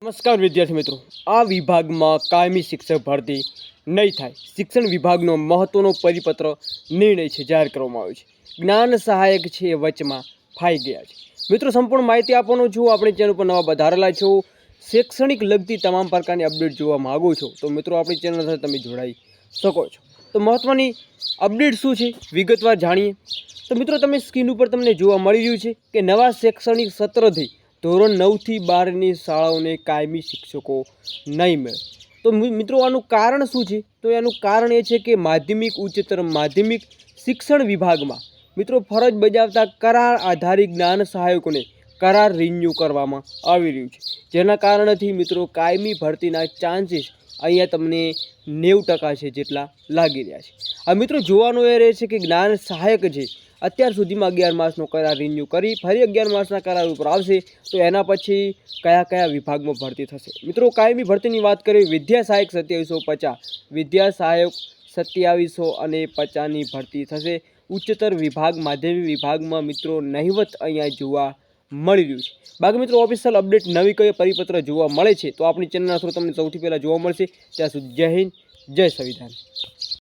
નમસ્કાર વિદ્યાર્થી મિત્રો, આ વિભાગમાં કાયમી શિક્ષક ભરતી નહીં થાય. શિક્ષણ વિભાગનો મહત્વનો પરિપત્ર નિર્ણય છે જાહેર કરવામાં આવ્યો છે. જ્ઞાન સહાયક છે એ વચમાં ફાઈ ગયા છે. મિત્રો, સંપૂર્ણ માહિતી આપવાનો છું. આપણી ચેનલ પર નવા વધારેલા છો, શૈક્ષણિક લગતી તમામ પ્રકારની અપડેટ જોવા માગો છો તો મિત્રો આપણી ચેનલ સાથે તમે જોડાઈ શકો છો. તો મહત્વની અપડેટ શું છે વિગતવાર જાણીએ. તો મિત્રો, તમે સ્ક્રીન ઉપર તમને જોવા મળી રહ્યું છે કે નવા શૈક્ષણિક સત્રથી ધોરણ 9 થી 12ની શાળાઓને કાયમી શિક્ષકો નહીં મળે. તો મિત્રો, આનું કારણ શું છે? તો એનું કારણ એ છે કે માધ્યમિક ઉચ્ચતર માધ્યમિક શિક્ષણ વિભાગમાં મિત્રો ફરજ બજાવતા કરાર આધારિત જ્ઞાન સહાયકોને કરાર રિન્યૂ કરવામાં આવી રહ્યું છે, જેના કારણથી મિત્રો કાયમી ભરતીના ચાન્સીસ અહીંયા તમને 90% છે જેટલા લાગી રહ્યા છે. આ મિત્રો જોવાનું એ રહે છે કે જ્ઞાન સહાયક છે અત્યાર સુધીમાં 11 માસનો કરાર રિન્યૂ કરી ફરી 11 માસના કરાર ઉપર આવશે તો એના પછી કયા કયા વિભાગમાં ભરતી થશે. મિત્રો, કાયમી ભરતીની વાત કરીએ, વિદ્યા સહાયક 2750, વિદ્યા સહાયક 2750ની ભરતી થશે. ઉચ્ચતર વિભાગ માધ્યમિક વિભાગમાં મિત્રો નહિવત અહીંયા જોવા મળી રહ્યું છે. બાકી મિત્રો ઓફિશિયલ અપડેટ નવી કઈ પરિપત્ર જોવા મળે છે તો આપણી ચેનલના થ્રુ તમને સૌથી પહેલાં જોવા મળશે. ત્યાં સુધી જય હિન્દ, જય સંવિધાન.